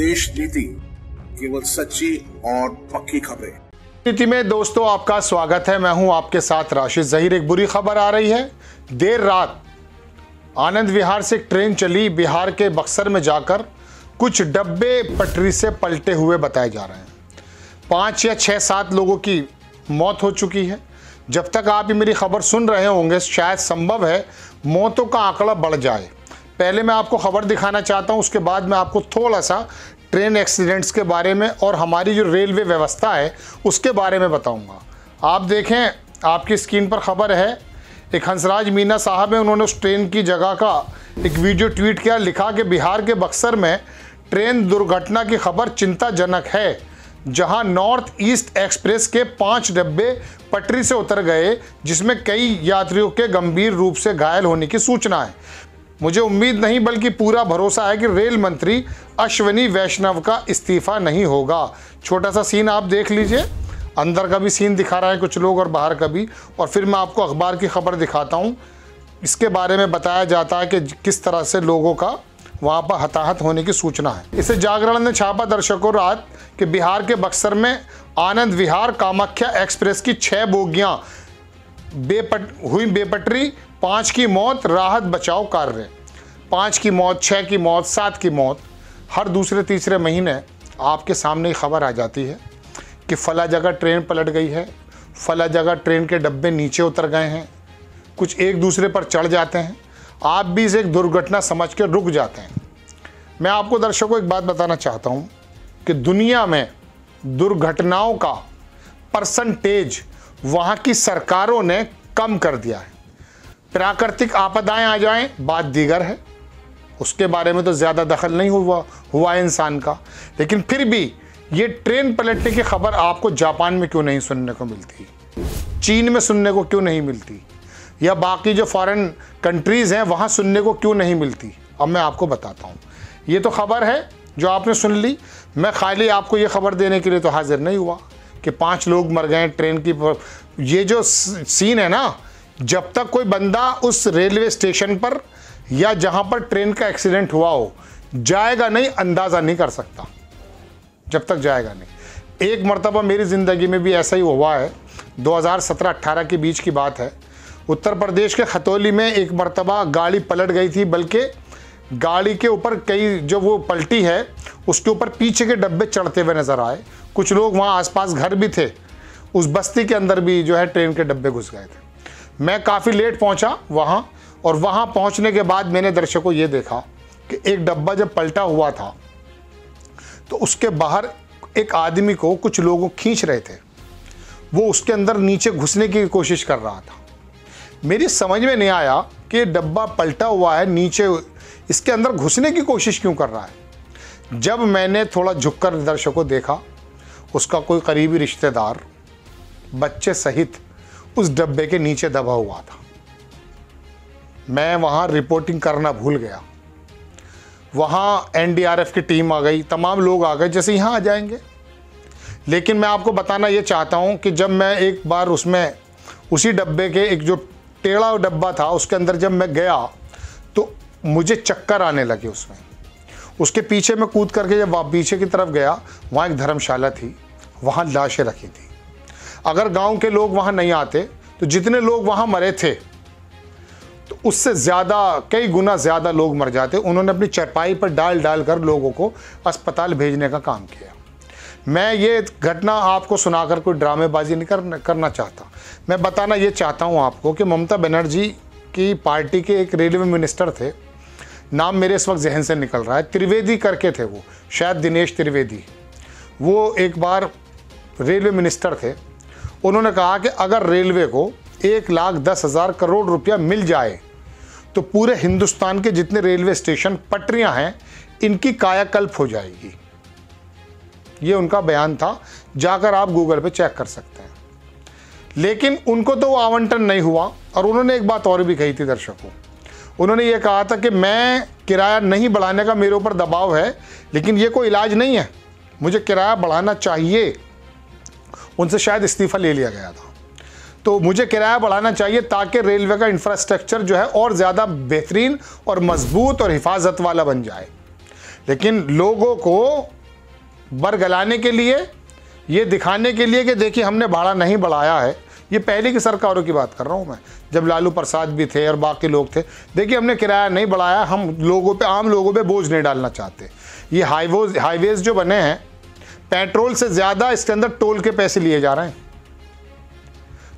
देश नीति, केवल सच्ची और पक्की खबरें। नीति में दोस्तों आपका स्वागत है। मैं हूं आपके साथ राशिद जहीर। एक बुरी खबर आ रही है। देर रात आनंद विहार से एक ट्रेन चली, बिहार के बक्सर में जाकर कुछ डब्बे पटरी से पलटे हुए बताए जा रहे हैं। 5 या 6-7 लोगों की मौत हो चुकी है। जब तक आप ये मेरी खबर सुन रहे होंगे शायद संभव है मौतों का आंकड़ा बढ़ जाए। पहले मैं आपको खबर दिखाना चाहता हूँ, उसके बाद मैं आपको थोड़ा सा ट्रेन एक्सीडेंट्स के बारे में और हमारी जो रेलवे व्यवस्था है उसके बारे में बताऊंगा। आप देखें, आपकी स्क्रीन पर खबर है। एक हंसराज मीना साहब है, उन्होंने उस ट्रेन की जगह का एक वीडियो ट्वीट किया, लिखा कि बिहार के बक्सर में ट्रेन दुर्घटना की खबर चिंताजनक है, जहां नॉर्थ ईस्ट एक्सप्रेस के 5 डब्बे पटरी से उतर गए, जिसमें कई यात्रियों के गंभीर रूप से घायल होने की सूचना है। मुझे उम्मीद नहीं बल्कि पूरा भरोसा है कि रेल मंत्री अश्विनी वैष्णव का इस्तीफा नहीं होगा। छोटा सा सीन आप देख लीजिए, अंदर का भी सीन दिखा रहा है कुछ लोग और बाहर का भी, और फिर मैं आपको अखबार की खबर दिखाता हूँ। इसके बारे में बताया जाता है कि किस तरह से लोगों का वहाँ पर हताहत होने की सूचना है। इसे जागरण ने छापा दर्शकों रात कि बिहार के बक्सर में आनंद विहार कामाख्या एक्सप्रेस की 6 बोगियाँ हुई बेपटरी, 5 की मौत, राहत बचाव कार्य। 5 की मौत, 6 की मौत, 7 की मौत। हर दूसरे तीसरे महीने आपके सामने ही खबर आ जाती है कि फला जगह ट्रेन पलट गई है, फला जगह ट्रेन के डब्बे नीचे उतर गए हैं, कुछ एक दूसरे पर चढ़ जाते हैं। आप भी इसे एक दुर्घटना समझ के रुक जाते हैं। मैं आपको दर्शकों एक बात बताना चाहता हूँ कि दुनिया में दुर्घटनाओं का परसेंटेज वहाँ की सरकारों ने कम कर दिया है। प्राकृतिक आपदाएं आ जाएं बात दीगर है, उसके बारे में तो ज़्यादा दखल नहीं हुआ इंसान का, लेकिन फिर भी ये ट्रेन पलटने की खबर आपको जापान में क्यों नहीं सुनने को मिलती, चीन में सुनने को क्यों नहीं मिलती, या बाकी जो फॉरेन कंट्रीज़ हैं वहाँ सुनने को क्यों नहीं मिलती? अब मैं आपको बताता हूँ। ये तो खबर है जो आपने सुन ली। मैं खाली आपको ये खबर देने के लिए तो हाजिर नहीं हुआ कि 5 लोग मर गए ट्रेन की। ये जो सीन है ना, जब तक कोई बंदा उस रेलवे स्टेशन पर या जहाँ पर ट्रेन का एक्सीडेंट हुआ हो जाएगा नहीं, अंदाज़ा नहीं कर सकता जब तक जाएगा नहीं। एक मर्तबा मेरी ज़िंदगी में भी ऐसा ही हुआ है। 2017-18 के बीच की बात है। उत्तर प्रदेश के खतौली में एक मर्तबा गाड़ी पलट गई थी, बल्कि गाड़ी के ऊपर कई जो वो पलटी है उसके ऊपर पीछे के डब्बे चढ़ते हुए नज़र आए। कुछ लोग वहाँ आसपास घर भी थे, उस बस्ती के अंदर भी जो है ट्रेन के डब्बे घुस गए थे। मैं काफ़ी लेट पहुँचा वहाँ, और वहाँ पहुँचने के बाद मैंने दर्शकों ये देखा कि एक डब्बा जब पलटा हुआ था तो उसके बाहर एक आदमी को कुछ लोग खींच रहे थे। वो उसके अंदर नीचे घुसने की कोशिश कर रहा था। मेरी समझ में नहीं आया कि डब्बा पलटा हुआ है, नीचे इसके अंदर घुसने की कोशिश क्यों कर रहा है। जब मैंने थोड़ा झुककर दर्शकों देखा, उसका कोई करीबी रिश्तेदार बच्चे सहित उस डब्बे के नीचे दबा हुआ था। मैं वहाँ रिपोर्टिंग करना भूल गया। वहाँ एनडीआरएफ की टीम आ गई, तमाम लोग आ गए जैसे यहाँ आ जाएंगे। लेकिन मैं आपको बताना ये चाहता हूँ कि जब मैं एक बार उसमें उसी डब्बे के एक जो टेढ़ा डब्बा था उसके अंदर जब मैं गया तो मुझे चक्कर आने लगे उसमें। उसके पीछे मैं कूद करके जब पीछे की तरफ गया, वहाँ एक धर्मशाला थी, वहाँ लाशें रखी थी। अगर गांव के लोग वहाँ नहीं आते तो जितने लोग वहाँ मरे थे तो उससे ज़्यादा, कई गुना ज़्यादा लोग मर जाते। उन्होंने अपनी चरपाई पर डाल कर लोगों को अस्पताल भेजने का काम किया। मैं ये घटना आपको सुनाकर कोई ड्रामेबाजी नहीं करना चाहता। मैं बताना ये चाहता हूँ आपको कि ममता बनर्जी की पार्टी के एक रेलवे मिनिस्टर थे, नाम मेरे इस वक्त जहन से निकल रहा है, त्रिवेदी करके थे वो, शायद दिनेश त्रिवेदी। वो एक बार रेलवे मिनिस्टर थे। उन्होंने कहा कि अगर रेलवे को 1,10,000 करोड़ रुपया मिल जाए तो पूरे हिंदुस्तान के जितने रेलवे स्टेशन, पटरियां हैं, इनकी कायाकल्प हो जाएगी। ये उनका बयान था, जाकर आप गूगल पे चेक कर सकते हैं। लेकिन उनको तो वो आवंटन नहीं हुआ। और उन्होंने एक बात और भी कही थी दर्शकों, उन्होंने ये कहा था कि मैं किराया नहीं बढ़ाने का मेरे ऊपर दबाव है, लेकिन ये कोई इलाज नहीं है, मुझे किराया बढ़ाना चाहिए। उनसे शायद इस्तीफ़ा ले लिया गया था। तो मुझे किराया बढ़ाना चाहिए ताकि रेलवे का इंफ्रास्ट्रक्चर जो है और ज़्यादा बेहतरीन और मजबूत और हिफाजत वाला बन जाए। लेकिन लोगों को बरगलाने के लिए, ये दिखाने के लिए कि देखिए हमने भाड़ा नहीं बढ़ाया है, ये पहले की सरकारों की बात कर रहा हूँ मैं, जब लालू प्रसाद भी थे और बाकी लोग थे, देखिए हमने किराया नहीं बढ़ाया, हम लोगों पे, आम लोगों पे बोझ नहीं डालना चाहते। ये हाईवेज जो बने हैं, पेट्रोल से ज़्यादा इसके अंदर टोल के पैसे लिए जा रहे हैं।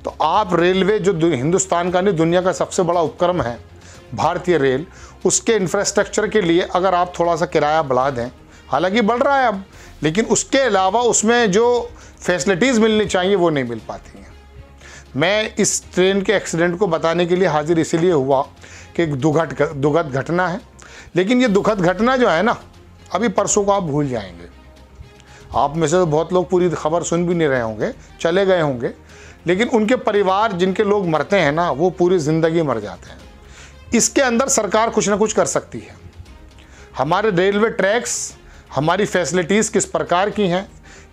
तो आप रेलवे जो हिंदुस्तान का नहीं दुनिया का सबसे बड़ा उपक्रम है भारतीय रेल, उसके इंफ्रास्ट्रक्चर के लिए अगर आप थोड़ा सा किराया बढ़ा दें, हालांकि बढ़ रहा है अब, लेकिन उसके अलावा उसमें जो फैसिलिटीज़ मिलनी चाहिए वो नहीं मिल पाती हैं। मैं इस ट्रेन के एक्सीडेंट को बताने के लिए हाजिर इसीलिए हुआ कि एक दुखद घटना है, लेकिन ये दुखद घटना जो है ना, अभी परसों को आप भूल जाएंगे। आप में से तो बहुत लोग पूरी खबर सुन भी नहीं रहे होंगे, चले गए होंगे, लेकिन उनके परिवार, जिनके लोग मरते हैं ना, वो पूरी ज़िंदगी मर जाते हैं। इसके अंदर सरकार कुछ ना कुछ कर सकती है। हमारे रेलवे ट्रैक्स, हमारी फैसिलिटीज़ किस प्रकार की हैं,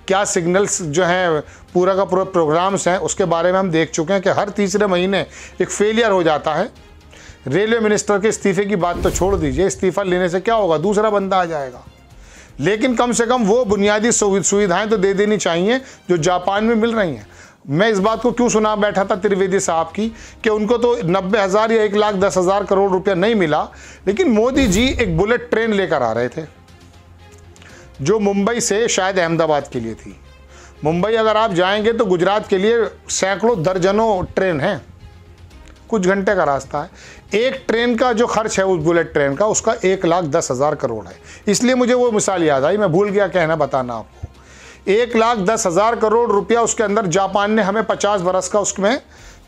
क्या सिग्नल्स जो हैं, पूरा का पूरा प्रोग्राम्स हैं, उसके बारे में हम देख चुके हैं कि हर तीसरे महीने एक फेलियर हो जाता है। रेलवे मिनिस्टर के इस्तीफे की बात तो छोड़ दीजिए, इस्तीफा लेने से क्या होगा, दूसरा बंदा आ जाएगा, लेकिन कम से कम वो बुनियादी सुविधाएं तो दे देनी चाहिए जो जापान में मिल रही हैं। मैं इस बात को क्यों सुना बैठा था त्रिवेदी साहब की कि उनको तो 90,000 या 1,10,000 करोड़ रुपया नहीं मिला, लेकिन मोदी जी एक बुलेट ट्रेन लेकर आ रहे थे जो मुंबई से शायद अहमदाबाद के लिए थी। मुंबई अगर आप जाएंगे तो गुजरात के लिए सैकड़ों दर्जनों ट्रेन हैं, कुछ घंटे का रास्ता है। एक ट्रेन का जो खर्च है उस बुलेट ट्रेन का, उसका 1,10,000 करोड़ है। इसलिए मुझे वो मिसाल याद आई, मैं भूल गया कहना, बताना आपको। 1,10,000 करोड़ रुपया उसके अंदर जापान ने हमें 50 बरस का उसमें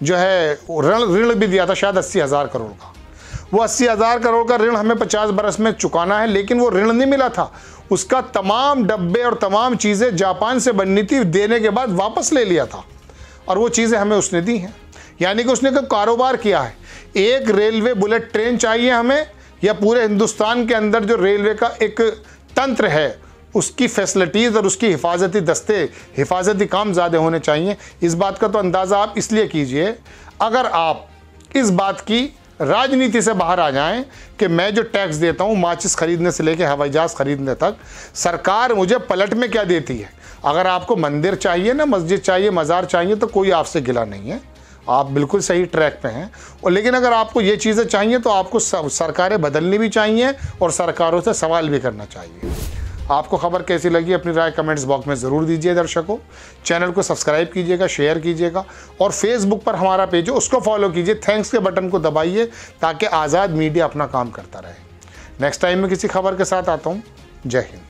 जो है ऋण भी दिया था, शायद 80,000 करोड़ का। वो 80,000 करोड़ का ऋण हमें 50 बरस में चुकाना है, लेकिन वो ऋण नहीं मिला था, उसका तमाम डब्बे और तमाम चीज़ें जापान से बननी थी, देने के बाद वापस ले लिया था, और वो चीज़ें हमें उसने दी हैं। यानी कि उसने कोई कारोबार किया है। एक रेलवे बुलेट ट्रेन चाहिए हमें, या पूरे हिंदुस्तान के अंदर जो रेलवे का एक तंत्र है उसकी फैसिलिटीज़ और उसकी हिफाजती दस्ते, हिफाजती काम ज़्यादा होने चाहिए। इस बात का तो अंदाज़ा आप इसलिए कीजिए, अगर आप इस बात की राजनीति से बाहर आ जाएं कि मैं जो टैक्स देता हूं माचिस खरीदने से लेकर हवाई जहाज़ खरीदने तक, सरकार मुझे पलट में क्या देती है। अगर आपको मंदिर चाहिए ना, मस्जिद चाहिए, मज़ार चाहिए, तो कोई आपसे गिला नहीं है, आप बिल्कुल सही ट्रैक पे हैं। और लेकिन अगर आपको ये चीज़ें चाहिए तो आपको सरकारें बदलनी भी चाहिए और सरकारों से सवाल भी करना चाहिए। आपको खबर कैसी लगी अपनी राय कमेंट्स बॉक्स में ज़रूर दीजिए। दर्शकों, चैनल को सब्सक्राइब कीजिएगा, शेयर कीजिएगा, और फेसबुक पर हमारा पेज है उसको फॉलो कीजिए, थैंक्स के बटन को दबाइए ताकि आज़ाद मीडिया अपना काम करता रहे। नेक्स्ट टाइम मैं किसी खबर के साथ आता हूँ। जय हिंद।